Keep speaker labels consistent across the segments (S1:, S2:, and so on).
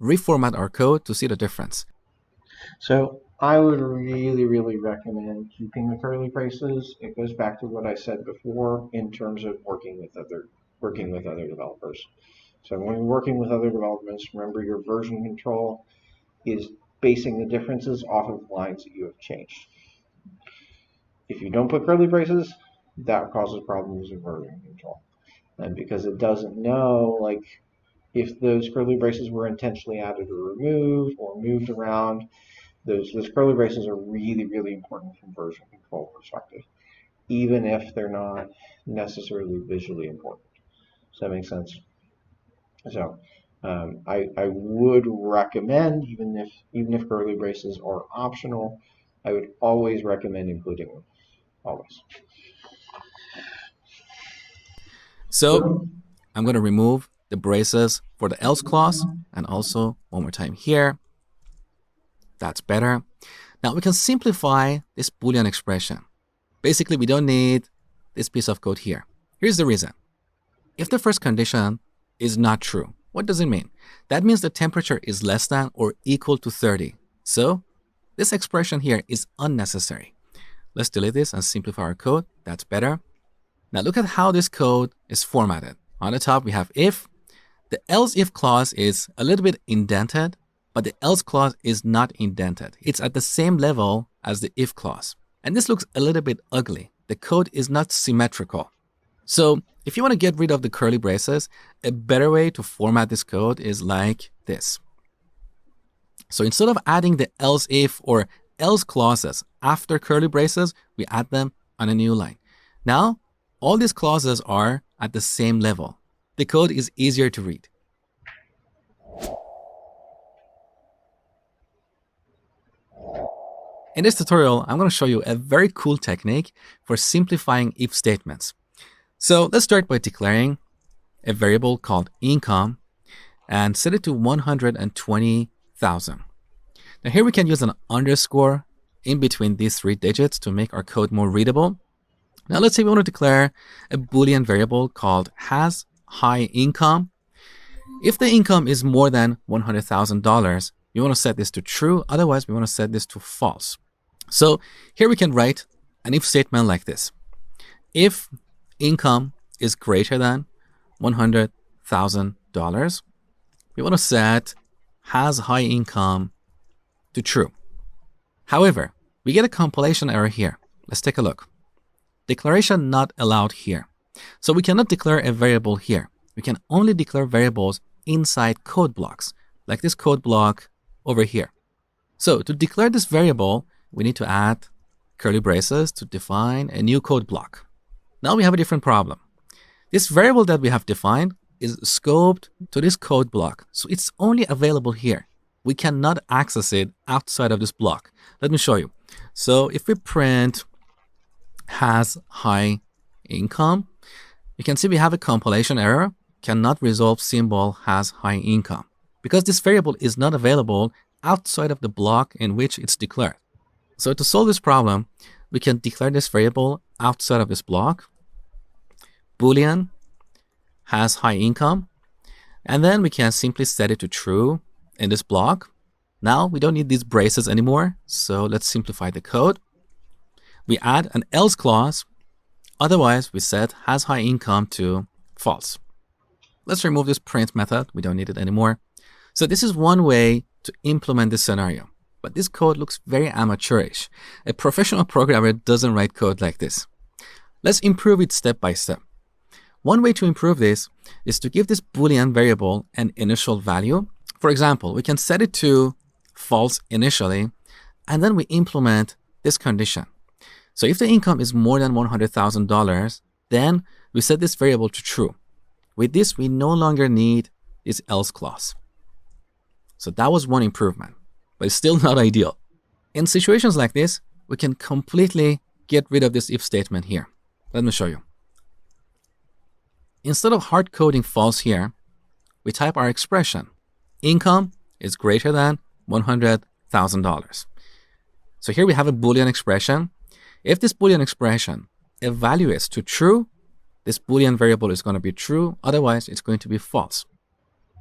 S1: reformat our code to see the difference.
S2: So I would really recommend keeping the curly braces. It goes back to what I said before in terms of working with other developers. So when you're working with other developments, remember your version control is basing the differences off of lines that you have changed. If you don't put curly braces, that causes problems in version control. And because it doesn't know, like, if those curly braces were intentionally added or removed or moved around, those curly braces are really important from version control perspective, even if they're not necessarily visually important. Does that make sense? So I would recommend, even if curly braces are optional, I would always recommend including them. Always.
S1: So I'm going to remove the braces for the else clause, and also one more time here. That's better. Now we can simplify this Boolean expression. Basically, we don't need this piece of code here. Here's the reason. If the first condition is not true, what does it mean? That means the temperature is less than or equal to 30. So this expression here is unnecessary. Let's delete this and simplify our code. That's better. Now look at how this code is formatted. On the top, we have if. The else if clause is a little bit indented, but the else clause is not indented. It's at the same level as the if clause. And this looks a little bit ugly. The code is not symmetrical. So if you want to get rid of the curly braces, a better way to format this code is like this. So instead of adding the else if or else clauses after curly braces, we add them on a new line. Now, all these clauses are at the same level. The code is easier to read. In this tutorial, I'm going to show you a very cool technique for simplifying if statements. So let's start by declaring a variable called income and set it to 120,000. Now here we can use an underscore in between these 3 digits to make our code more readable. Now let's say we want to declare a Boolean variable called has high income. If the income is more than $100,000, we want to set this to true. Otherwise, we want to set this to false. So here we can write an if statement like this. If income is greater than $100,000, we want to set has high income to true. However, we get a compilation error here. Let's take a look. Declaration not allowed here. So we cannot declare a variable here. We can only declare variables inside code blocks, like this code block over here. So to declare this variable, we need to add curly braces to define a new code block. Now we have a different problem. This variable that we have defined is scoped to this code block, so it's only available here. We cannot access it outside of this block. Let me show you. So if we print has high income, you can see we have a compilation error, cannot resolve symbol has high income, because this variable is not available outside of the block in which it's declared. So to solve this problem, we can declare this variable outside of this block, Boolean has high income, and then we can simply set it to true in this block. Now we don't need these braces anymore, so let's simplify the code. We add an else clause, otherwise we set has high income to false. Let's remove this print method, we don't need it anymore. So this is one way to implement this scenario, but this code looks very amateurish. A professional programmer doesn't write code like this. Let's improve it step by step. One way to improve this is to give this Boolean variable an initial value. For example, we can set it to false initially, and then we implement this condition. So if the income is more than $100,000, then we set this variable to true. With this, we no longer need this else clause. So that was one improvement, but it's still not ideal. In situations like this, we can completely get rid of this if statement here. Let me show you. Instead of hard coding false here, we type our expression. Income is greater than $100,000. So here we have a Boolean expression. If this Boolean expression evaluates to true, this Boolean variable is going to be true. Otherwise, it's going to be false.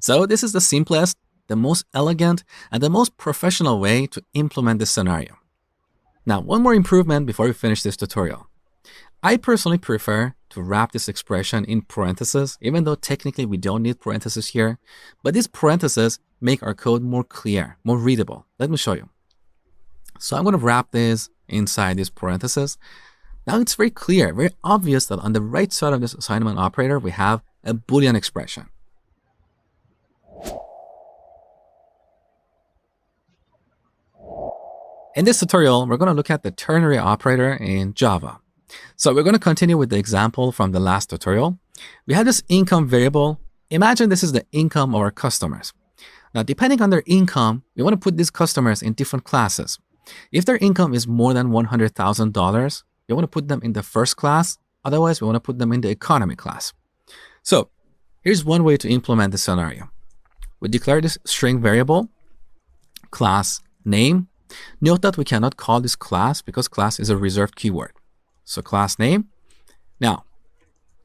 S1: So this is the simplest the most elegant, and the most professional way to implement this scenario. Now, one more improvement before we finish this tutorial. I personally prefer to wrap this expression in parentheses, even though technically we don't need parentheses here, but these parentheses make our code more clear, more readable. Let me show you. So I'm going to wrap this inside these parentheses. Now it's very clear, very obvious that on the right side of this assignment operator, we have a Boolean expression. In this tutorial, we're going to look at the ternary operator in Java. So we're going to continue with the example from the last tutorial. We have this income variable. Imagine this is the income of our customers. Now, depending on their income, we want to put these customers in different classes. If their income is more than $100,000, we want to put them in the first class. Otherwise, we want to put them in the economy class. So here's one way to implement the scenario. We declare this string variable, class name. Note that we cannot call this class because class is a reserved keyword. So class name. Now,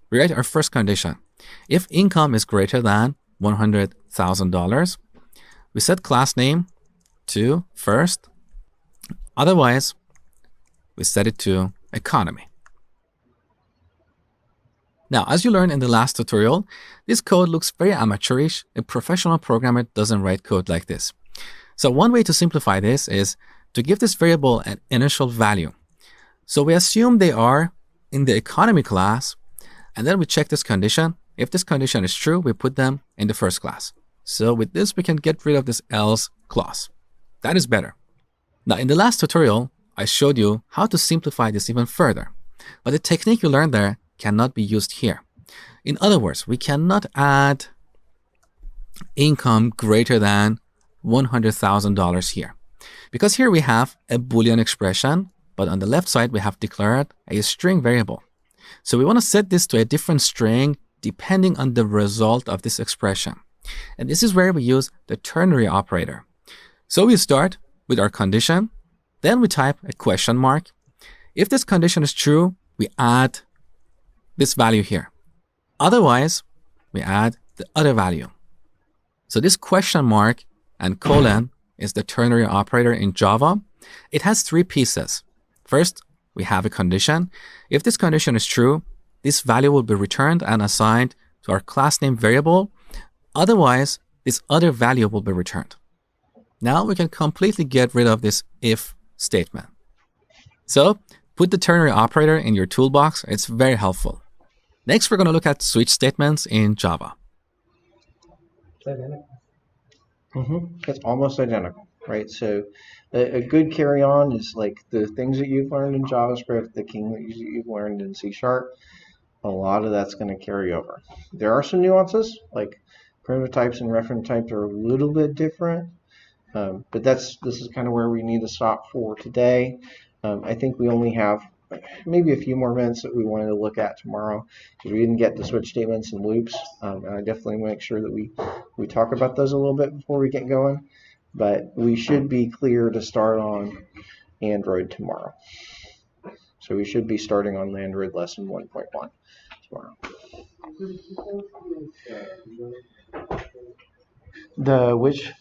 S1: we write our first condition. If income is greater than $100,000, we set class name to first. Otherwise, we set it to economy. Now, as you learned in the last tutorial, this code looks very amateurish. A professional programmer doesn't write code like this. So one way to simplify this is to give this variable an initial value. So we assume they are in the economy class, and then we check this condition. If this condition is true, we put them in the first class. So with this, we can get rid of this else clause. That is better. Now, in the last tutorial, I showed you how to simplify this even further, but the technique you learned there cannot be used here. In other words, we cannot add income greater than $100,000 here, because here we have a Boolean expression, but on the left side, we have declared a string variable. So we want to set this to a different string depending on the result of this expression. And this is where we use the ternary operator. So we start with our condition, then we type a question mark. If this condition is true, we add this value here. Otherwise, we add the other value. So this question mark and colon is the ternary operator in Java. It has three pieces. First, we have a condition. If this condition is true, this value will be returned and assigned to our class name variable. Otherwise, this other value will be returned. Now we can completely get rid of this if statement. So put the ternary operator in your toolbox. It's very helpful. Next, we're going to look at switch statements in Java.
S2: It's almost identical, right? So a good carry-on is like the things that you've learned in JavaScript, the things that you've learned in C#. A lot of that's going to carry over. There are some nuances, like primitive types and reference types are a little bit different, but this is kind of where we need to stop for today. I think we only have maybe a few more minutes that we wanted to look at tomorrow because we didn't get to switch statements and loops. And I definitely make sure that we talk about those a little bit before we get going. But we should be clear to start on Android tomorrow. So we should be starting on Android lesson 1.1 tomorrow. The which?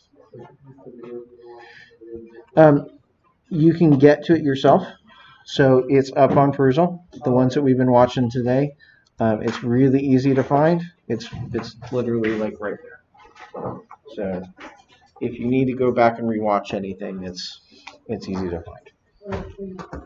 S2: You can get to it yourself. So it's up on Perusal, the ones that we've been watching today. It's really easy to find. It's literally like right there. So if you need to go back and rewatch anything, it's easy to find.